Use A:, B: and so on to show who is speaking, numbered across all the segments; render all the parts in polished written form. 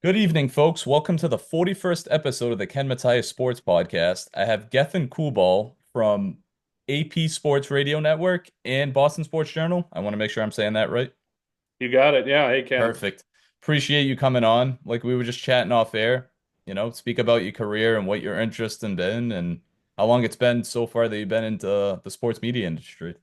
A: Good evening, folks. Welcome to the 41st episode of the Ken Matias Sports Podcast. I have Gethin Coolbaugh from AP Sports Radio Network and Boston Sports Journal. I want to make sure I'm saying that right.
B: You got it. Yeah. Hey, Ken.
A: Perfect. Appreciate you coming on. Like we were just chatting off air, speak about your career and what your interest in been and how long it's been so far that you've been into the sports media industry.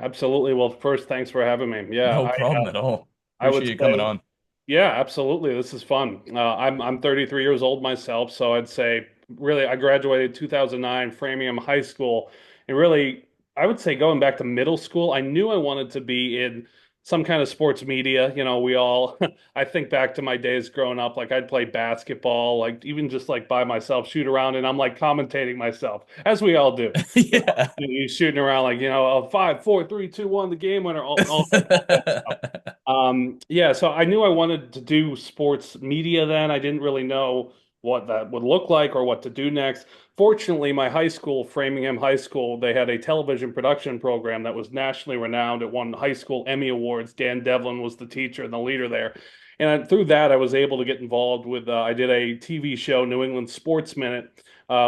B: Absolutely. Well, first, thanks for having me. Yeah,
A: No problem at all.
B: I would
A: Appreciate you coming
B: say,
A: on.
B: yeah, absolutely. This is fun. I'm 33 years old myself, so I'd say really I graduated 2009 Framingham High School, and really I would say going back to middle school, I knew I wanted to be in some kind of sports media. We all I think back to my days growing up, like I'd play basketball, like even just like by myself, shoot around, and I'm like commentating myself, as we all do.
A: Yeah.
B: You shooting around like, a 5, 4, 3, 2, 1, the game winner, all that stuff. Yeah, so I knew I wanted to do sports media then. I didn't really know what that would look like or what to do next. Fortunately, my high school, Framingham High School, they had a television production program that was nationally renowned. It won high school Emmy Awards. Dan Devlin was the teacher and the leader there. And through that, I was able to get involved with, I did a TV show, New England Sports Minute.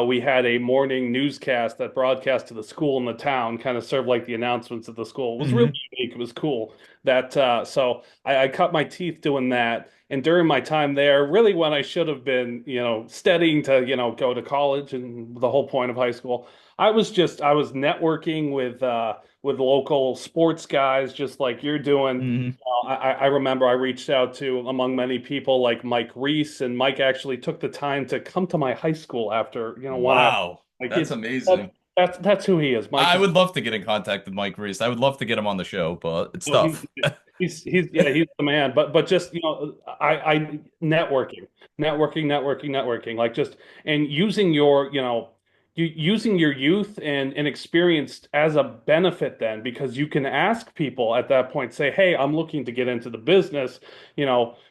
B: We had a morning newscast that broadcast to the school and the town, kind of served like the announcements at the school. It was really
A: hmm
B: unique. It was cool. So I cut my teeth doing that. And during my time there, really when I should have been, studying to, go to college and the whole point of high school, I was networking with local sports guys, just like you're doing.
A: hmm
B: I remember I reached out to, among many people, like Mike Reese, and Mike actually took the time to come to my high school after, one hour.
A: Wow.
B: Like
A: That's
B: it's that,
A: amazing.
B: that's who he is. Mike
A: I
B: is
A: would love to get in contact with Mike Reese. I would love to get him on the show, but it's
B: Well,
A: tough.
B: he's the man. But just I networking, like just and using your using your youth and experience as a benefit then, because you can ask people at that point, say, hey, I'm looking to get into the business.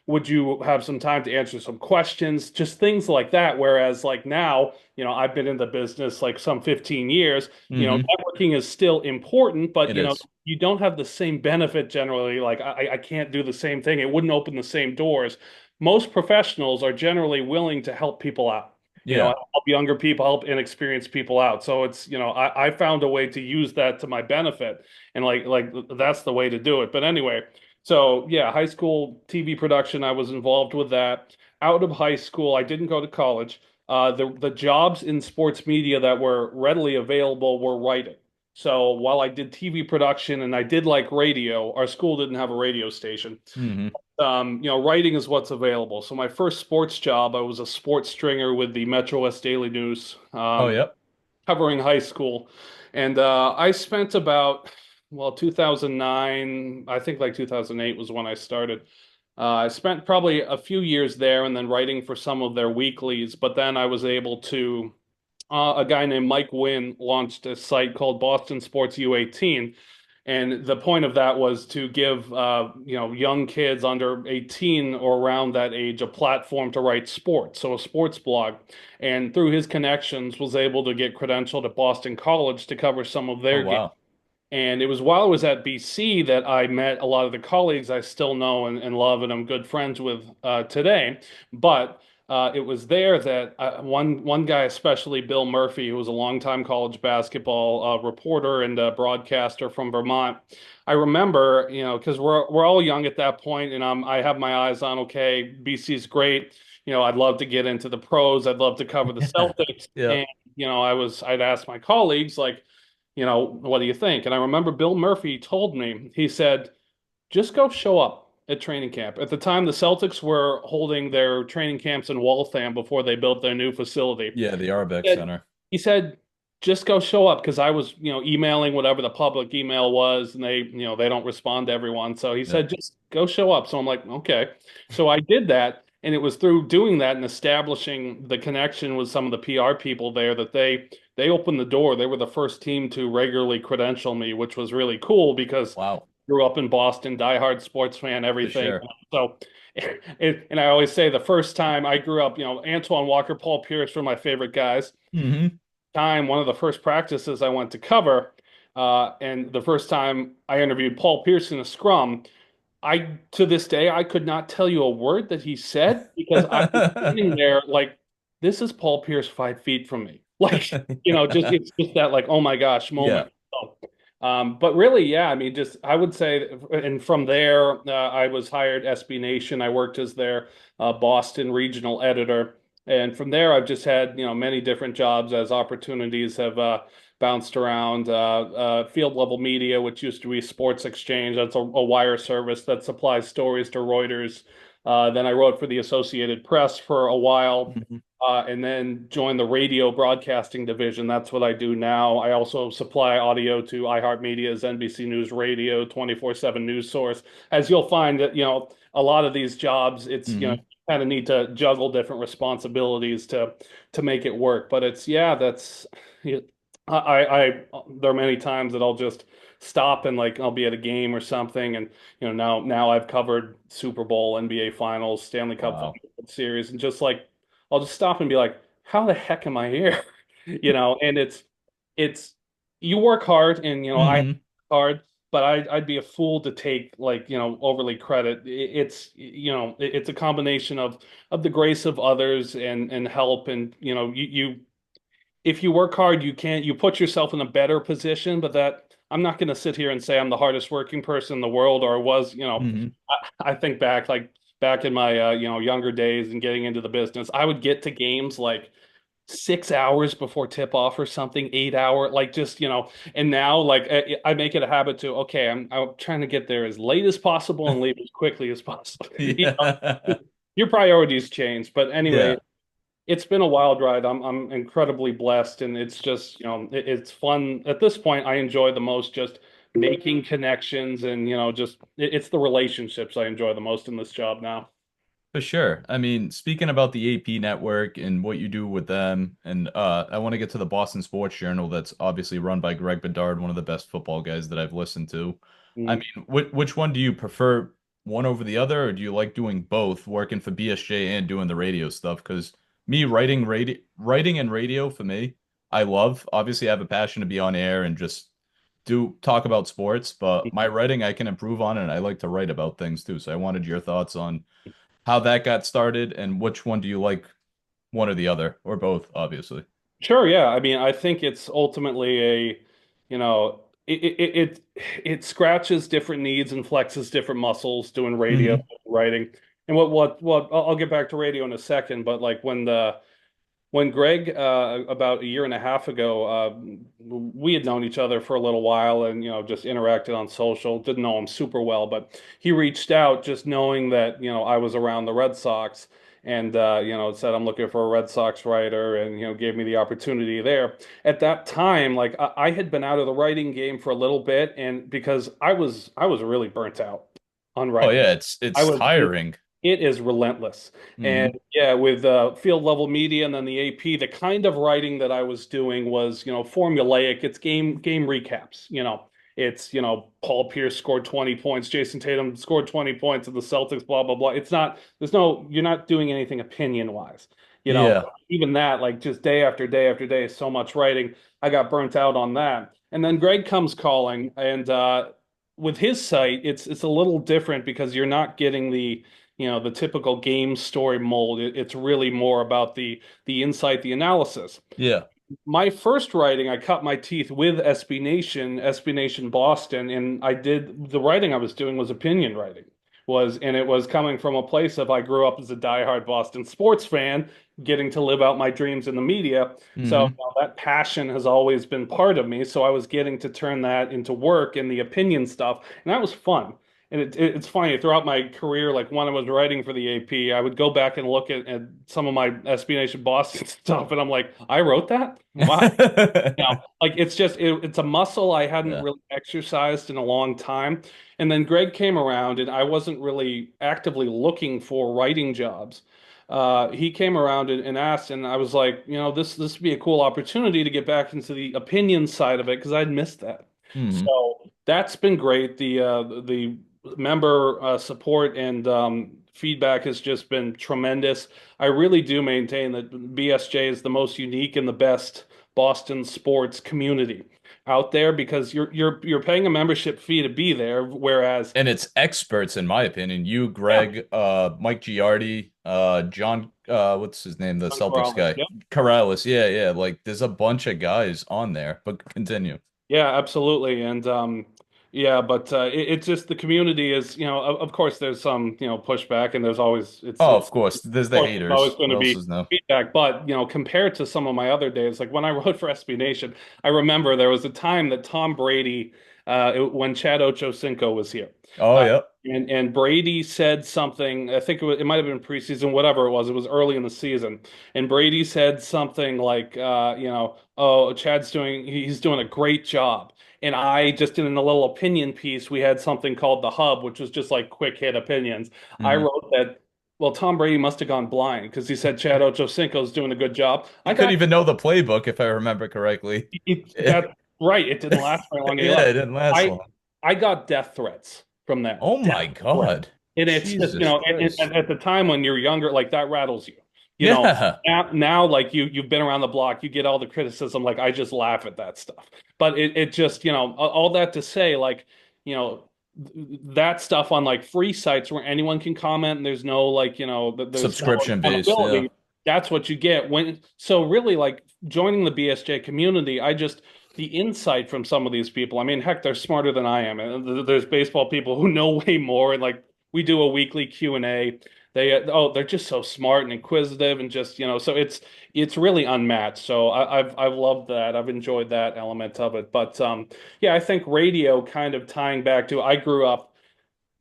B: Would you have some time to answer some questions? Just things like that. Whereas like now, I've been in the business like some 15 years.
A: hmm
B: Networking is still important, but
A: It is.
B: you don't have the same benefit generally. Like I can't do the same thing. It wouldn't open the same doors. Most professionals are generally willing to help people out.
A: Yeah.
B: Help younger people, help inexperienced people out. So it's, I found a way to use that to my benefit, and like that's the way to do it. But anyway, so yeah, high school TV production, I was involved with that. Out of high school, I didn't go to college. The jobs in sports media that were readily available were writing. So while I did TV production and I did like radio, our school didn't have a radio station.
A: hmm
B: Writing is what's available. So my first sports job, I was a sports stringer with the Metro West Daily News,
A: Oh, yep.
B: covering high school. And I spent about, well, 2009, I think like 2008 was when I started. I spent probably a few years there and then writing for some of their weeklies. But then I was able to a guy named Mike Wynn launched a site called Boston Sports U18. And the point of that was to give young kids under 18 or around that age a platform to write sports, so a sports blog. And through his connections, was able to get credentialed at Boston College to cover some of
A: Oh,
B: their games.
A: wow.
B: And it was while I was at BC that I met a lot of the colleagues I still know and love and I'm good friends with today. But it was there that one guy, especially Bill Murphy, who was a longtime college basketball reporter and broadcaster from Vermont. I remember, because we're all young at that point, and I have my eyes on, okay, BC's great. I'd love to get into the pros. I'd love to cover the Celtics.
A: Yeah.
B: And I'd ask my colleagues like, what do you think? And I remember Bill Murphy told me, he said, just go show up at training camp. At the time, the Celtics were holding their training camps in Waltham before they built their new facility.
A: Yeah, the Arbex
B: He said,
A: Center.
B: he said, just go show up because I was, emailing whatever the public email was, and they don't respond to everyone. So he
A: Yeah.
B: said, just go show up. So I'm like, okay. So I did that. And it was through doing that and establishing the connection with some of the PR people there that they opened the door. They were the first team to regularly credential me, which was really cool because
A: Wow.
B: grew up in Boston, diehard sports fan,
A: For
B: everything.
A: sure.
B: So, and I always say the first time I grew up, Antoine Walker, Paul Pierce were my favorite guys.
A: hmm
B: One of the first practices I went to cover, and the first time I interviewed Paul Pierce in a scrum, I to this day I could not tell you a word that he said because I was sitting there like this is Paul Pierce 5 feet from me. Like, just it's just that like, oh my gosh
A: Yeah.
B: moment. So, but really, yeah, I mean, just I would say, and from there, I was hired SB Nation. I worked as their Boston regional editor, and from there, I've just had many different jobs as opportunities have bounced around. Field level media, which used to be Sports Exchange, that's a wire service that supplies stories to Reuters. Then I wrote for the Associated Press for a while.
A: Mhm.
B: And then joined the radio broadcasting division. That's what I do now. I also supply audio to iHeartMedia's NBC News Radio 24/7 news source. As you'll find that, a lot of these jobs, it's,
A: Mhm.
B: kind of need to juggle different responsibilities to make it work. But it's, yeah, that's, yeah, there are many times that I'll just stop and like I'll be at a game or something, and now I've covered Super Bowl, NBA Finals, Stanley Cup
A: Wow.
B: Final series, and just like I'll just stop and be like, how the heck am I here? And it's you work hard and I work
A: Hmm.
B: hard, but I'd be a fool to take like, overly credit. It's a combination of the grace of others and help and you if you work hard, you put yourself in a better position, but that I'm not going to sit here and say I'm the hardest working person in the world or was,
A: Hmm.
B: I think back like back in my younger days and getting into the business, I would get to games like 6 hours before tip off or something, 8 hour, like just and now like I make it a habit to okay, I'm trying to get there as late as possible and leave as quickly as possible.
A: Yeah.
B: Your priorities change, but anyway,
A: Yeah.
B: it's been a wild ride. I'm incredibly blessed, and it's just it's fun. At this point, I enjoy the most just making connections, and just it's the relationships I enjoy the most in this job now.
A: For sure. I mean, speaking about the AP network and what you do with them, and I want to get to the Boston Sports Journal that's obviously run by Greg Bedard, one of the best football guys that I've listened to. I
B: Mm.
A: mean, which one do you prefer, one over the other, or do you like doing both, working for BSJ and doing the radio stuff? Because me writing and radio for me, I love. Obviously, I have a passion to be on air and just do talk about sports, but my writing I can improve on, and I like to write about things too. So I wanted your thoughts on how that got started and which one do you like, one or the other, or both, obviously.
B: Sure, yeah. I mean, I think it's ultimately it scratches different needs and flexes different muscles doing radio,
A: Hmm.
B: writing. And what I'll get back to radio in a second, but like when Greg, about a year and a half ago, we had known each other for a little while and, just interacted on social, didn't know him super well, but he reached out just knowing that, I was around the Red Sox and, said, I'm looking for a Red Sox writer and, gave me the opportunity there. At that time, like I had been out of the writing game for a little bit and because I was really burnt out on
A: Oh
B: writing.
A: yeah,
B: I
A: it's
B: was
A: tiring.
B: it is relentless. And
A: Hmm.
B: yeah, with field level media and then the AP, the kind of writing that I was doing was, formulaic. It's game recaps. It's, Paul Pierce scored 20 points, Jason Tatum scored 20 points and the Celtics, blah, blah, blah. You're not doing anything opinion wise.
A: Yeah.
B: Even that, like just day after day after day, so much writing. I got burnt out on that. And then Greg comes calling, and with his site, it's a little different because you're not getting the typical game story mold. It's really more about the insight, the analysis.
A: Yeah.
B: My first writing, I cut my teeth with SB Nation Boston, and I did the writing I was doing was opinion writing. And it was coming from a place of I grew up as a diehard Boston sports fan, getting to live out my dreams in the media. So
A: Hmm.
B: that passion has always been part of me. So I was getting to turn that into work and the opinion stuff, and that was fun. And it's funny throughout my career, like when I was writing for the AP, I would go back and look at some of my SB Nation Boston stuff, and I'm like, I wrote that? Wow. Like it's a muscle I hadn't
A: Yeah.
B: really exercised in a long time. And then Greg came around and I wasn't really actively looking for writing jobs. He came around and asked, and I was like, this would be a cool opportunity to get back into the opinion side of it because I'd missed that.
A: Hmm.
B: So that's been great. The member support and feedback has just been tremendous. I really do maintain that BSJ is the most unique and the best Boston sports community. out there because you're paying a membership fee to be there, whereas
A: And it's experts, in my opinion. You,
B: yeah,
A: Greg, Mike Giardi, John, what's his name? The
B: on
A: Celtics
B: Corrales,
A: guy.
B: yeah.
A: Corrales. Yeah, yeah. Like there's a bunch of guys on there, but continue.
B: Yeah, absolutely. And yeah, but it's just the community is, of course there's some, pushback and there's always
A: Oh,
B: it's
A: of course. There's
B: of
A: the
B: course there's always
A: haters.
B: going
A: What
B: to
A: else
B: be
A: is new?
B: feedback, but compared to some of my other days, like when I wrote for SB Nation, I remember there was a time that Tom Brady when Chad Ochocinco was here.
A: Oh,
B: Uh,
A: yeah.
B: and Brady said something, I think it might have been preseason, whatever it was early in the season. And Brady said something like oh, he's doing a great job. And I just did in a little opinion piece, we had something called the Hub, which was just like quick hit opinions. I
A: Hmm.
B: wrote that, well, Tom Brady must have gone blind because he said Chad Ochocinco's doing a good job.
A: He
B: I
A: couldn't
B: got
A: even know the playbook, if I remember correctly.
B: that's right. It didn't last very long, and he
A: Yeah,
B: left.
A: it didn't last
B: I
A: long.
B: I got death threats from them.
A: Oh
B: Death
A: my
B: threats.
A: God.
B: And it's just,
A: Jesus
B: and
A: Christ.
B: at the time when you're younger, like that rattles you. You know,
A: Yeah.
B: now like you've been around the block, you get all the criticism, like I just laugh at that stuff. But it just, all that to say, like, you know, that stuff on like free sites where anyone can comment and there's no like, there's no
A: Subscription based, yeah.
B: accountability. That's what you get when, so really like joining the BSJ community, the insight from some of these people. I mean, heck, they're smarter than I am. And there's baseball people who know way more. And like we do a weekly Q&A. They're just so smart and inquisitive and just, so it's really unmatched. So I've loved that. I've enjoyed that element of it. But yeah, I think radio kind of tying back to I grew up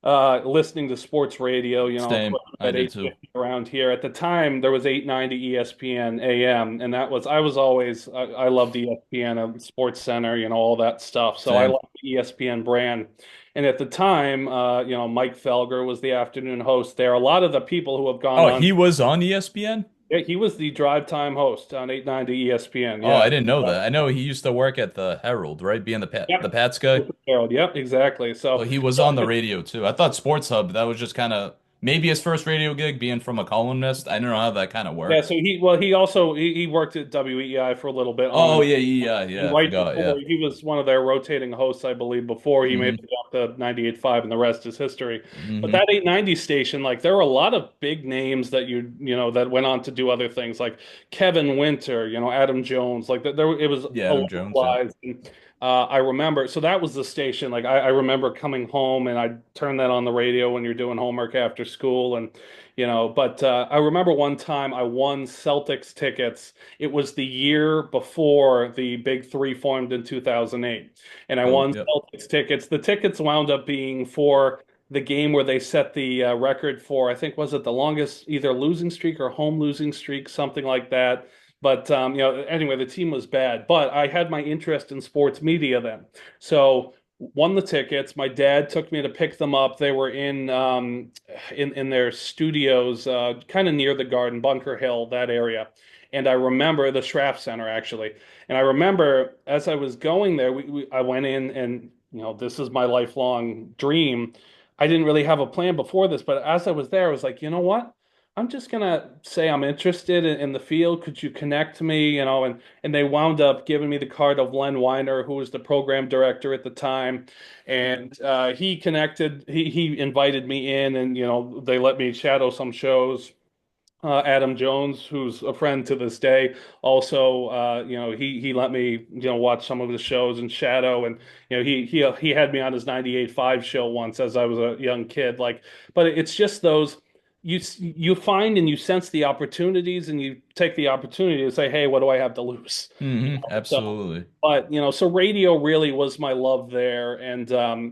B: listening to sports radio, of
A: Same.
B: course,
A: I
B: at
A: did too.
B: 8:50 around here. At the time, there was 890 ESPN AM, and I was always, I loved ESPN, Sports Center, all that stuff. So I
A: Same.
B: liked the ESPN brand. And at the time, Mike Felger was the afternoon host there. A lot of the people who have gone
A: Oh,
B: on,
A: he was on ESPN?
B: yeah, he was the drive time host on 890 ESPN.
A: Oh,
B: Yeah.
A: I didn't know that. I know he used to work at the Herald, right? Being the
B: Yep.
A: Pats guy.
B: Harold. Yep, exactly.
A: So
B: So,
A: he was on the radio too. I thought Sports Hub, that was just kind of maybe his first radio gig being from a columnist. I don't know how that kind of
B: yeah,
A: worked.
B: so he also he worked at WEEI for a little bit on
A: Oh
B: and
A: yeah, yeah, yeah,
B: and
A: I
B: right
A: forgot.
B: before
A: Yeah.
B: he was one of their rotating hosts, I believe, before he made
A: Hmm.
B: the jump to 98.5 and the rest is history. But
A: Hmm.
B: that 890 station, like there were a lot of big names that that went on to do other things like Kevin Winter, Adam Jones, like there it was
A: Yeah,
B: a
A: Adam
B: lot of
A: Jones. Yep.
B: lives. And, I remember, so that was the station. Like I remember coming home and I'd turn that on the radio when you're doing homework after school and but I remember one time I won Celtics tickets. It was the year before the Big Three formed in 2008. And I
A: Oh,
B: won
A: yep.
B: Celtics tickets. The tickets wound up being for the game where they set the record for, I think, was it the longest either losing streak or home losing streak, something like that. But anyway, the team was bad. But I had my interest in sports media then. So won the tickets. My dad took me to pick them up. They were in their studios, kind of near the Garden, Bunker Hill, that area. And I remember the Schraff Center actually. And I remember as I was going there, I went in and this is my lifelong dream. I didn't really have a plan before this, but as I was there, I was like, you know what? I'm just gonna say I'm interested in the field. Could you connect me? And they wound up giving me the card of Len Weiner, who was the program director at the time, and he invited me in, and they let me shadow some shows. Adam Jones, who's a friend to this day, also he let me watch some of the shows and shadow, and he had me on his 98.5 show once as I was a young kid. Like, but it's just those you find and you sense the opportunities, and you take the opportunity to say, hey, what do I have to lose? So,
A: Absolutely.
B: but so radio really was my love there. And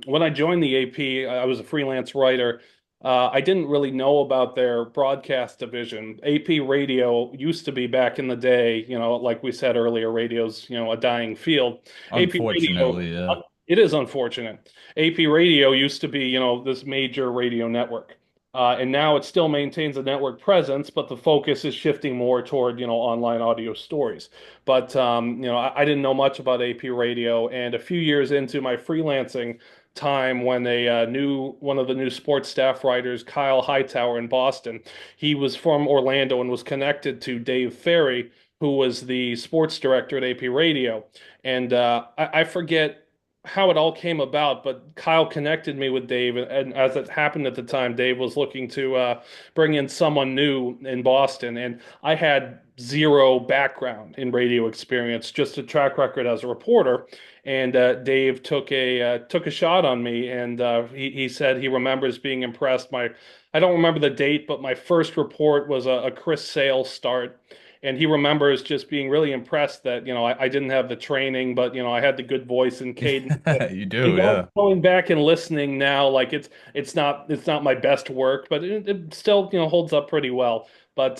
B: when I joined the AP, I was a freelance writer. I didn't really know about their broadcast division. AP radio used to be back in the day, like we said earlier, radio's, a dying field. AP radio,
A: Unfortunately, yeah.
B: it is unfortunate. AP radio used to be, this major radio network. And now it still maintains a network presence, but the focus is shifting more toward, online audio stories. But I didn't know much about AP radio, and a few years into my freelancing time, when a new one of the new sports staff writers, Kyle Hightower in Boston, he was from Orlando and was connected to Dave Ferry, who was the sports director at AP Radio. And I forget how it all came about, but Kyle connected me with Dave. And as it happened at the time, Dave was looking to bring in someone new in Boston. And I had zero background in radio experience, just a track record as a reporter. And Dave took a shot on me, and he said he remembers being impressed. I don't remember the date, but my first report was a Chris Sale start, and he remembers just being really impressed that I didn't have the training, but I had the good voice and cadence.
A: You
B: And
A: do, yeah.
B: going back and listening now, like it's not my best work, but it still holds up pretty well. But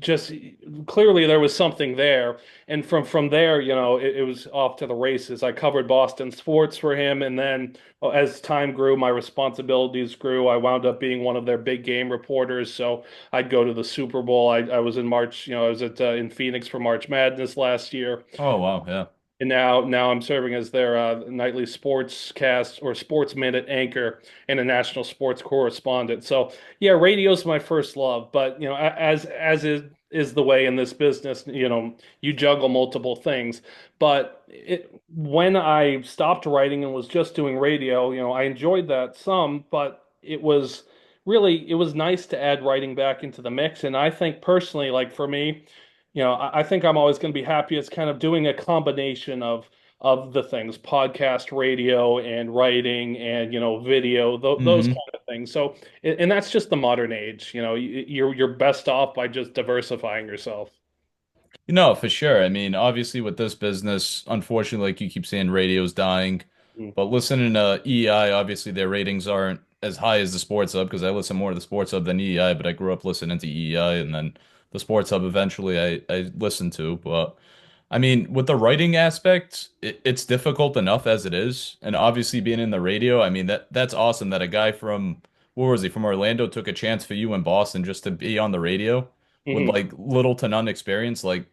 B: just clearly there was something there, and from there, it was off to the races. I covered Boston sports for him, and then as time grew, my responsibilities grew. I wound up being one of their big game reporters, so I'd go to the Super Bowl. I was in March, I was at in Phoenix for March Madness last year.
A: Oh, wow, yeah.
B: And now I'm serving as their nightly sportscast or sports minute anchor and a national sports correspondent. So yeah, radio's my first love, but as is the way in this business, you juggle multiple things. But when I stopped writing and was just doing radio, I enjoyed that some, but it was nice to add writing back into the mix. And I think personally, like for me, I think I'm always going to be happy. It's kind of doing a combination of the things, podcast, radio, and writing, and video, those
A: Hmm.
B: kind of things. So, and that's just the modern age. You're best off by just diversifying yourself.
A: No, for sure. I mean, obviously with this business, unfortunately, like you keep saying, radio's dying.
B: Mm.
A: But listening to EI, obviously their ratings aren't as high as the Sports Hub because I listen more to the Sports Hub than EI, but I grew up listening to EI and then the Sports Hub eventually I listened to. But I mean, with the writing aspect, it's difficult enough as it is. And obviously being in the radio, I mean that's awesome that a guy from where was he from Orlando took a chance for you in Boston just to be on the radio with
B: Hmm.
A: like little to none experience. Like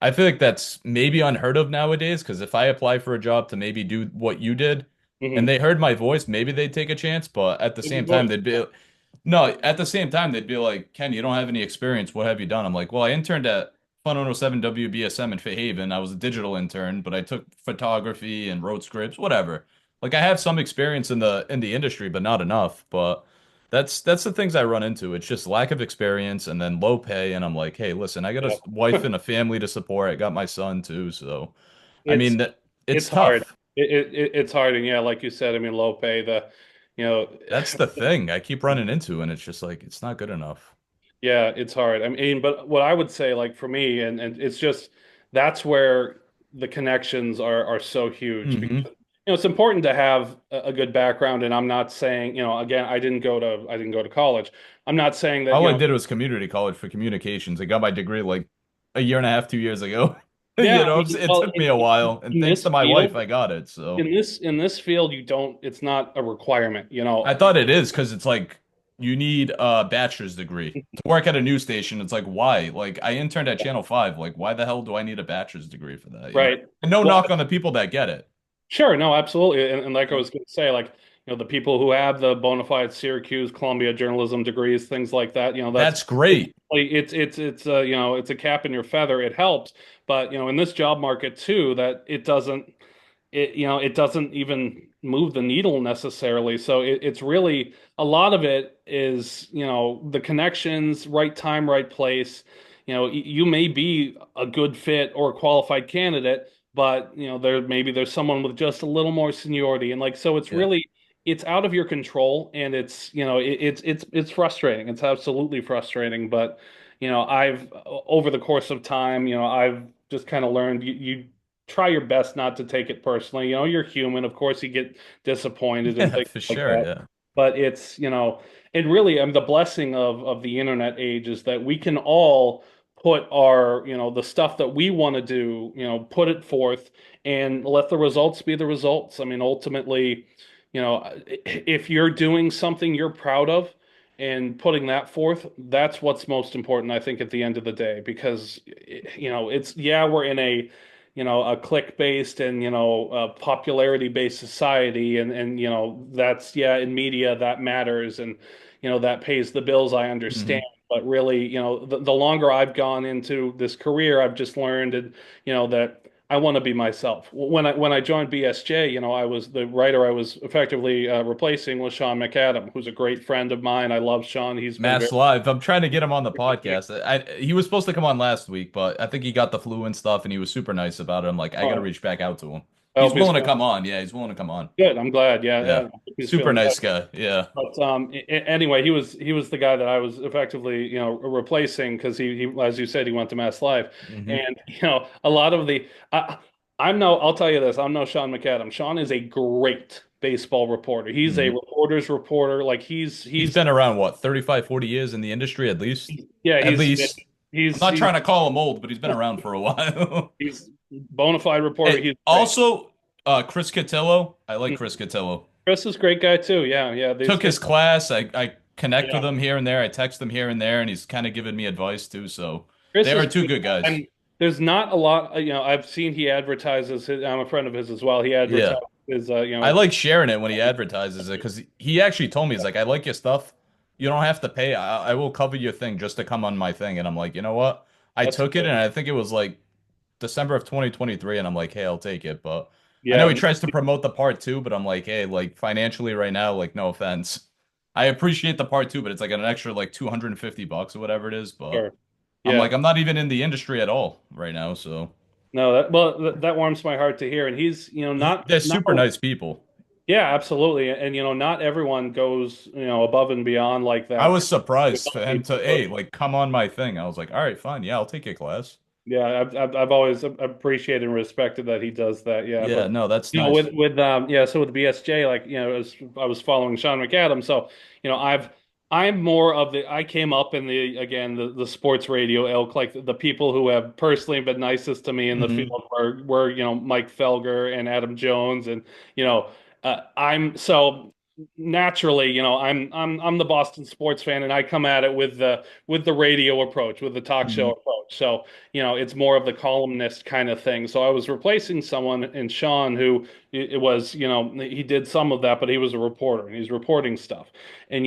A: I feel like that's maybe unheard of nowadays because if I apply for a job to maybe do what you did and
B: Hmm.
A: they heard my voice, maybe they'd take a chance, but at the
B: Good
A: same time
B: voice.
A: they'd be no, at the same time they'd be like, "Ken, you don't have any experience. What have you done?" I'm like, "Well, I interned at Fun 107 WBSM in Fairhaven. I was a digital intern, but I took photography and wrote scripts, whatever. Like I have some experience in the industry, but not enough, but that's the things I run into. It's just lack of experience and then low pay. And I'm like, hey, listen, I got a
B: Yeah.
A: wife and a family to support. I got my son too. So, I
B: It's
A: mean, it's
B: it's hard.
A: tough.
B: It's hard, and yeah, like you said, I mean, low pay. You know,
A: That's the thing I keep running into, and it's just like it's not good enough.
B: Yeah, it's hard. I mean, but what I would say, like for me, and it's just that's where the connections are so huge because
A: Hmm.
B: it's important to have a good background. And I'm not saying, again, I didn't go to college. I'm not saying that,
A: All I did was community college for communications. I got my degree like a year and a half, 2 years ago.
B: yeah,
A: You
B: I
A: know,
B: mean,
A: it
B: well,
A: took me a while, and
B: in
A: thanks
B: this
A: to my wife,
B: field,
A: I got it. So.
B: in this field, you don't. It's not a requirement.
A: I thought it is because it's like you need a bachelor's degree to work at a news station. It's like why? Like I interned at Channel 5. Like why the hell do I need a bachelor's degree for that? You know?
B: Right.
A: And no
B: Well,
A: knock on the people that get it.
B: sure, no, absolutely. And like I was going to say, like, the people who have the bona fide Syracuse, Columbia journalism degrees, things like that, that's
A: That's great.
B: it's a cap in your feather. It helps, but in this job market too, that it doesn't even move the needle necessarily. So it's really a lot of it is the connections, right time, right place. You may be a good fit or a qualified candidate, but there's someone with just a little more seniority, and like so
A: Yeah.
B: it's out of your control, and it's frustrating. It's absolutely frustrating, but I've over the course of time, I've just kind of learned you try your best not to take it personally. You're human. Of course, you get disappointed and
A: Yeah,
B: things
A: for
B: like
A: sure.
B: that.
A: Yeah.
B: But and really, the blessing of the internet age is that we can all put the stuff that we want to do, put it forth and let the results be the results. I mean, ultimately, if you're doing something you're proud of and putting that forth, that's what's most important, I think, at the end of the day, because we're in a click-based and a popularity-based society, and that's, yeah, in media that matters. And that pays the bills, I understand.
A: Hmm.
B: But really, the longer I've gone into this career, I've just learned, that I want to be myself. When I joined BSJ, I was the writer I was effectively replacing was Sean McAdam, who's a great friend of mine. I love Sean. He's been very
A: Mass Live. I'm trying to get him on the podcast. He was supposed to come on last week, but I think he got the flu and stuff, and he was super nice about it. I'm like, I got to
B: oh,
A: reach back out to him.
B: I
A: He's
B: hope he's
A: willing to
B: feeling
A: come on. Yeah, he's willing to come on.
B: good. I'm glad. Yeah,
A: Yeah,
B: I hope he's
A: super
B: feeling better.
A: nice guy. Yeah.
B: But anyway, he was the guy that I was effectively replacing because he as you said he went to Mass Live,
A: Hmm.
B: and a lot of the I'm no I'll tell you this, I'm no Sean McAdam. Sean is a great baseball reporter. He's a
A: Hmm.
B: reporter's reporter. Like
A: He's been around what, 35, 40 years in the industry at least.
B: yeah
A: At
B: he's
A: least. I'm
B: he's
A: not
B: he's
A: trying to call him old, but he's been around for a while.
B: he's bona fide reporter.
A: Hey,
B: He's great.
A: also, Chris Cotillo. I like Chris Cotillo.
B: Chris is a great guy too. Yeah, yeah. These
A: Took
B: guys.
A: his class. I connect with
B: Yeah,
A: him here and there. I text him here and there, and he's kind of giving me advice too. So
B: Chris
A: they
B: is
A: are two
B: great.
A: good guys.
B: And there's not a lot. I've seen he advertises. I'm a friend of his as well. He
A: Yeah.
B: advertises.
A: I like sharing it when he advertises it because he actually told me, he's like, I like your stuff. You don't have to pay. I will cover your thing just to come on my thing. And I'm like, you know what? I
B: That's
A: took it,
B: good.
A: and I think it was like December of 2023, and I'm like, hey, I'll take it. But I know he
B: Yeah,
A: tries to promote the part two, but I'm like, hey, like financially right now, like no offense. I appreciate the part two, but it's like an extra like $250 or whatever it is. But
B: sure.
A: I'm
B: Yeah.
A: like, I'm not even in the industry at all right now. So
B: No, that warms my heart to hear. And he's,
A: they're
B: not.
A: super nice people.
B: Yeah, absolutely. And not everyone goes, above and beyond like
A: I
B: that.
A: was surprised for him to, hey, like come on my thing. I was like, all right, fine. Yeah, I'll take your class.
B: Yeah, I've always appreciated and respected that he does that. Yeah,
A: Yeah,
B: but
A: no, that's
B: with
A: nice.
B: so with BSJ, like as I was following Sean McAdam, so I'm more of I came up in the sports radio ilk, like the people who have personally been nicest to me in the
A: Hmm.
B: field were Mike Felger and Adam Jones, and you know I'm so naturally I'm the Boston sports fan, and I come at it with the radio approach, with the talk show
A: Hmm.
B: approach. So it's more of the columnist kind of thing. So I was replacing someone in Sean who it was, he did some of that, but he was a reporter and he's reporting stuff. And,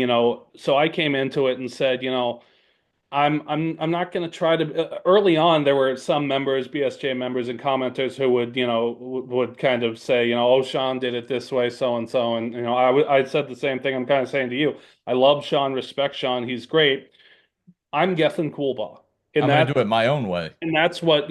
B: so I came into it and said, I'm not going to try to. Early on, there were some members, BSJ members, and commenters who would, would kind of say, oh, Sean did it this way, so and so, and I said the same thing. I'm kind of saying to you, I love Sean, respect Sean, he's great. I'm Gethin Coolbaugh, and
A: I'm gonna
B: that
A: do it my own way.
B: and that's what,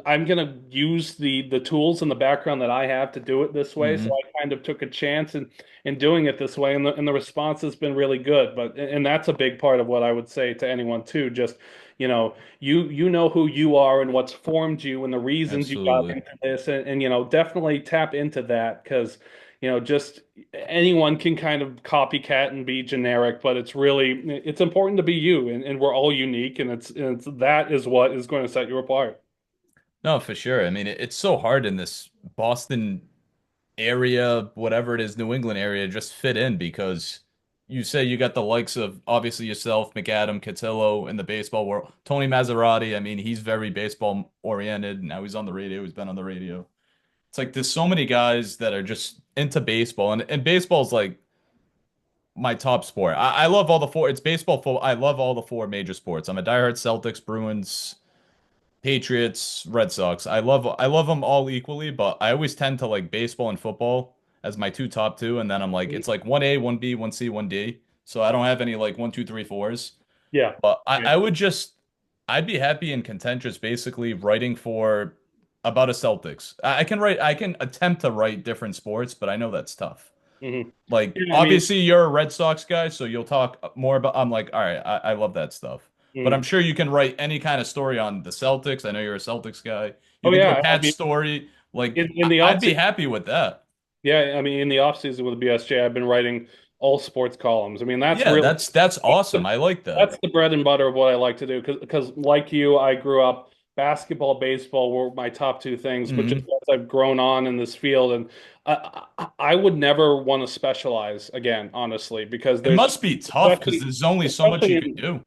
B: I'm gonna use the tools in the background that I have to do it this way. So
A: Hmm.
B: I kind of took a chance in doing it this way, and the response has been really good. But and that's a big part of what I would say to anyone too. Just, you know who you are and what's formed you and the reasons you got
A: Absolutely.
B: into this, and definitely tap into that because just anyone can kind of copycat and be generic, but it's important to be you, and we're all unique, and it's that is what is going to set you apart.
A: No, for sure. I mean, it's so hard in this Boston area, whatever it is, New England area, just fit in because you say you got the likes of obviously yourself, McAdam, Cotillo in the baseball world. Tony Maserati, I mean, he's very baseball oriented. Now he's on the radio. He's been on the radio. It's like there's so many guys that are just into baseball, and baseball's like my top sport. I love all the four. It's baseball. I love all the four major sports. I'm a diehard Celtics, Bruins, Patriots, Red Sox. I love them all equally, but I always tend to like baseball and football as my two top two, and then I'm like it's like 1A, 1B, 1C, 1D. So I don't have any like one, two, three, fours.
B: Yeah.
A: But I,
B: Yeah.
A: I would just I'd be happy and content just basically writing for about a Celtics. I can attempt to write different sports, but I know that's tough.
B: Hmm.
A: Like
B: Yeah, I mean,
A: obviously you're a Red Sox guy, so you'll talk more about. I'm like, all right, I love that stuff. But I'm
B: mm.
A: sure you can write any kind of story on the Celtics. I know you're a Celtics guy. You
B: Oh
A: can do a
B: yeah, I
A: Pat
B: mean,
A: story. Like
B: in the
A: I'd
B: off
A: be
B: season,
A: happy with that.
B: yeah, I mean, in the off season with BSJ, I've been writing all sports columns. I mean,
A: Yeah, that's awesome. I like that.
B: that's the bread and butter of what I like to do because like you, I grew up basketball, baseball were my top two things, but just
A: Hmm.
B: as I've grown on in this field, and I would never want to specialize again, honestly, because
A: It
B: there's
A: must be tough because
B: especially
A: there's only so much
B: especially
A: you could
B: in
A: do.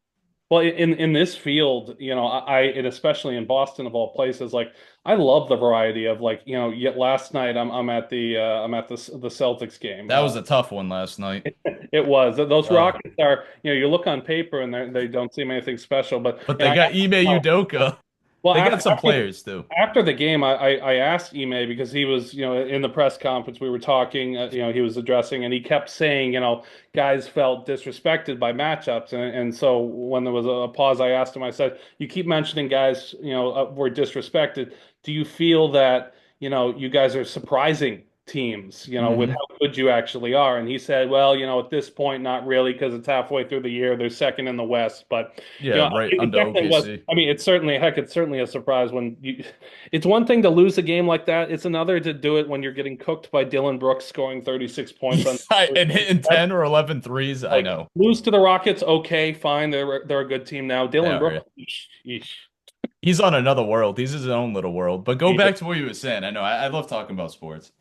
B: Well, in this field, and especially in Boston of all places, like I love the variety of like, yet last night I'm at the Celtics game.
A: That was a tough one last night.
B: It was those
A: Uh,
B: Rockets are, you look on paper and they don't seem anything special, but
A: but they got Ime Udoka.
B: well,
A: They got some
B: after
A: players too.
B: after the game, I asked Ime because he was, in the press conference we were talking, he was addressing, and he kept saying, guys felt disrespected by matchups, and so when there was a pause, I asked him, I said, you keep mentioning guys, were disrespected. Do you feel that, you guys are surprising teams, with
A: Hmm.
B: how good you actually are? And he said, well, at this point, not really, because it's halfway through the year. They're second in the West, but
A: Yeah, right
B: it
A: under
B: definitely was.
A: OKC.
B: I mean, it's certainly, heck, it's certainly a surprise when you. It's one thing to lose a game like that. It's another to do it when you're getting cooked by Dylan Brooks scoring 36 points on.
A: And hitting
B: That's
A: 10 or 11 threes. I
B: like
A: know.
B: lose to the Rockets. Okay, fine. They're a good team now.
A: They
B: Dylan
A: are,
B: Brooks.
A: yeah.
B: Eesh, eesh.
A: He's on another world. He's his own little world. But go
B: He
A: back to what you were saying. I know. I love talking about sports.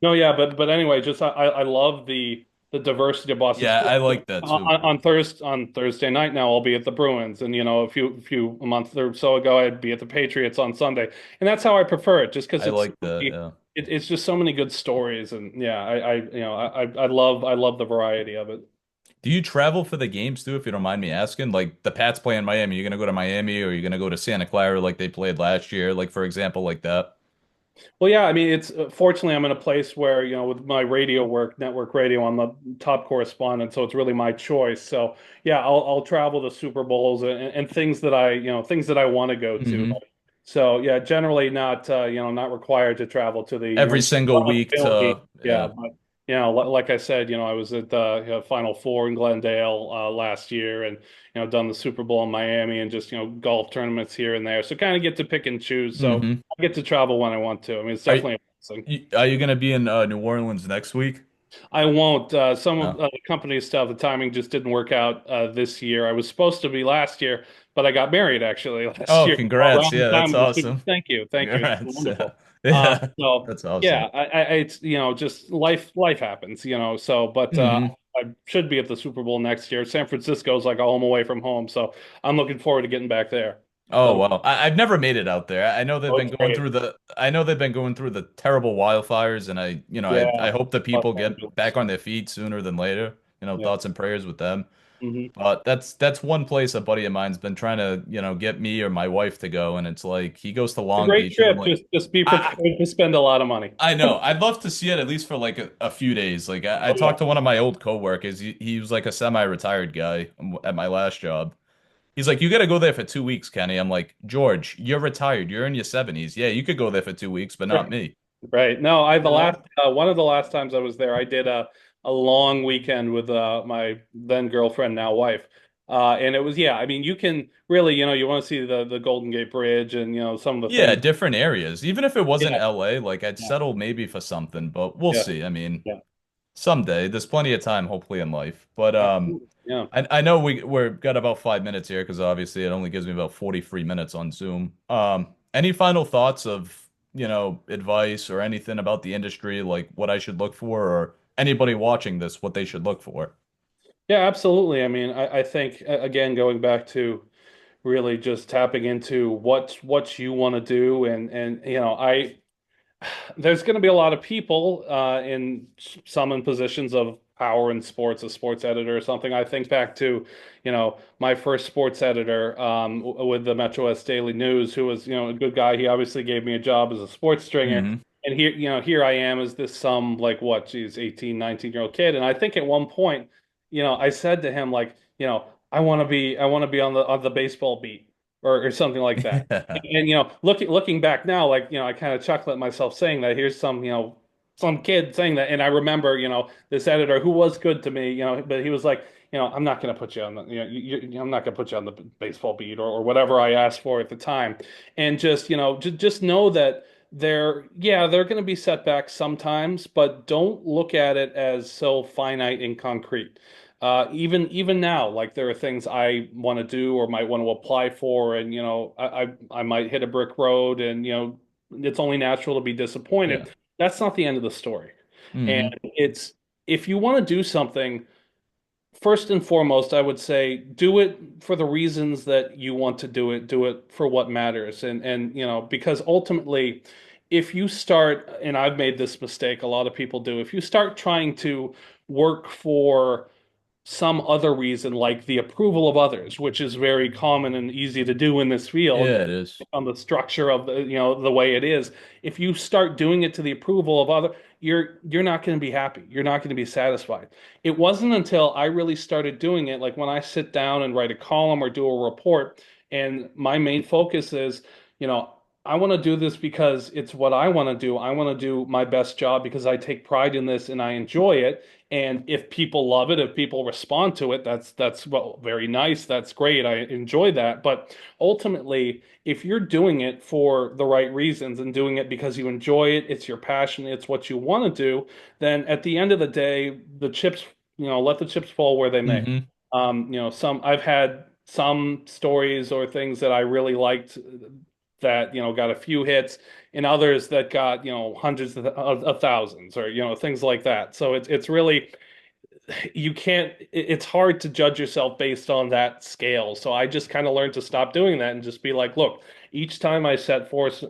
B: No, yeah, but anyway, just I love the diversity of Boston
A: Yeah,
B: sports.
A: I like that too.
B: On Thursday night now, I'll be at the Bruins, and a month or so ago, I'd be at the Patriots on Sunday, and that's how I prefer it, just because
A: I like that. Yeah.
B: it's just so many good stories, and yeah, I love the variety of it.
A: Do you travel for the games too, if you don't mind me asking? Like the Pats play in Miami, you're gonna go to Miami or you're gonna go to Santa Clara like they played last year, like for example, like that.
B: Well, yeah, I mean, it's fortunately I'm in a place where, with my radio work, network radio, I'm the top correspondent, so it's really my choice. So, yeah, I'll travel to Super Bowls and things that things that I want to go to.
A: Hmm.
B: So, yeah, generally not not required to travel to the
A: Every single week
B: game.
A: to
B: Yeah,
A: yeah.
B: but like I said, I was at the Final Four in Glendale last year, and done the Super Bowl in Miami, and just golf tournaments here and there. So kind of get to pick and choose. So
A: Hmm.
B: I get to travel when I want to. I mean, it's
A: Are
B: definitely a blessing.
A: are you gonna be in New Orleans next week?
B: I won't. Some of
A: No.
B: the company stuff, the timing just didn't work out this year. I was supposed to be last year, but I got married actually last
A: Oh,
B: year
A: congrats.
B: around the
A: Yeah,
B: time
A: that's
B: of the Super.
A: awesome.
B: Thank you. It's been
A: Congrats. Yeah.
B: wonderful.
A: Yeah.
B: So
A: That's
B: yeah,
A: awesome.
B: it's just life happens, So, but
A: Hmm.
B: I should be at the Super Bowl next year. San Francisco's like a home away from home, so I'm looking forward to getting back there.
A: Oh
B: So,
A: wow. I've never made it out there.
B: oh, it's great.
A: I know they've been going through the terrible wildfires and I
B: Yeah.
A: hope the
B: Los
A: people get
B: Angeles.
A: back on their feet sooner than later.
B: Yeah.
A: Thoughts and prayers with them.
B: Hmm.
A: But that's one place a buddy of mine's been trying to, get me or my wife to go and it's like he goes to
B: It's a
A: Long
B: great
A: Beach and I'm
B: trip.
A: like
B: Just be
A: I
B: prepared to spend a lot of money.
A: I know. I'd love to see it at least for like a few days. Like I
B: Oh yeah.
A: talked to one of my old coworkers. He was like a semi-retired guy at my last job. He's like, you got to go there for 2 weeks, Kenny. I'm like, George, you're retired. You're in your 70s. Yeah, you could go there for 2 weeks, but not me.
B: Right. No, I the
A: You know?
B: last one of the last times I was there, I did a long weekend with my then girlfriend, now wife. And it was, yeah, I mean, you can really, you want to see the Golden Gate Bridge and some of the
A: Yeah,
B: things.
A: different areas. Even if it wasn't
B: Yeah,
A: LA, like I'd
B: yeah,
A: settle maybe for something, but we'll
B: yeah,
A: see. I mean,
B: yeah.
A: someday. There's plenty of time, hopefully, in life. But
B: Absolutely. Yeah.
A: I know we're got about 5 minutes here because obviously it only gives me about 43 minutes on Zoom. Any final thoughts of, advice or anything about the industry, like what I should look for, or anybody watching this, what they should look for?
B: Yeah, absolutely. I mean, I think again, going back to really just tapping into what you want to do, and I there's going to be a lot of people in some in positions of power in sports, a sports editor or something. I think back to, my first sports editor with the Metro West Daily News, who was, a good guy. He obviously gave me a job as a sports stringer.
A: Hmm.
B: And here, here I am as this some like what, geez, 18, 19-year-old kid. And I think at one point, I said to him like, I want to be on the baseball beat or something like that. And looking back now, like I kind of chuckle at myself saying that. Here's some kid saying that, and I remember this editor who was good to me, but he was like, I'm not going to put you on the I'm not going to put you on the baseball beat or whatever I asked for at the time, and just just know that there are going to be setbacks sometimes, but don't look at it as so finite and concrete. Even now, like there are things I want to do or might want to apply for, and I might hit a brick road, and it's only natural to be
A: Yeah.
B: disappointed. That's not the end of the story. And
A: Hmm.
B: it's if you want to do something, first and foremost, I would say do it for the reasons that you want to do it. Do it for what matters. And because ultimately, if you start, and I've made this mistake, a lot of people do, if you start trying to work for some other reason, like the approval of others, which is very common and easy to do in this field
A: Yeah, it is.
B: on the structure of the way it is. If you start doing it to the approval of other, you're not going to be happy. You're not going to be satisfied. It wasn't until I really started doing it, like when I sit down and write a column or do a report, and my main focus is, you know, I want to do this because it's what I want to do. I want to do my best job because I take pride in this and I enjoy it. And if people love it, if people respond to it, that's well, very nice. That's great. I enjoy that. But ultimately, if you're doing it for the right reasons and doing it because you enjoy it, it's your passion, it's what you want to do, then at the end of the day, the chips, let the chips fall where they may.
A: Hmm.
B: Some I've had some stories or things that I really liked that, got a few hits and others that got, hundreds of thousands or, things like that. So it's really you can't it's hard to judge yourself based on that scale. So I just kind of learned to stop doing that and just be like, look, each time I set forth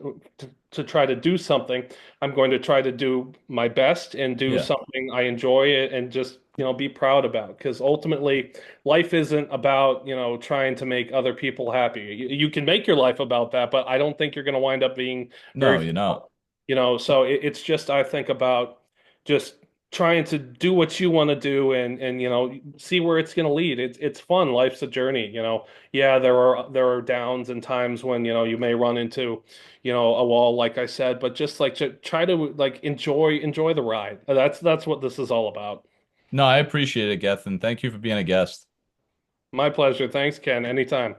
B: to try to do something, I'm going to try to do my best and do
A: Yeah.
B: something I enjoy it and just, be proud about. Because ultimately, life isn't about, trying to make other people happy. You can make your life about that, but I don't think you're going to wind up being
A: No,
B: very,
A: you're not.
B: so it's just, I think about just trying to do what you want to do and see where it's going to lead. It's fun. Life's a journey, Yeah, there are downs and times when you may run into a wall, like I said, but just like to try to like enjoy the ride. That's what this is all about.
A: No, I appreciate it, Gethin. Thank you for being a guest.
B: My pleasure. Thanks, Ken. Anytime.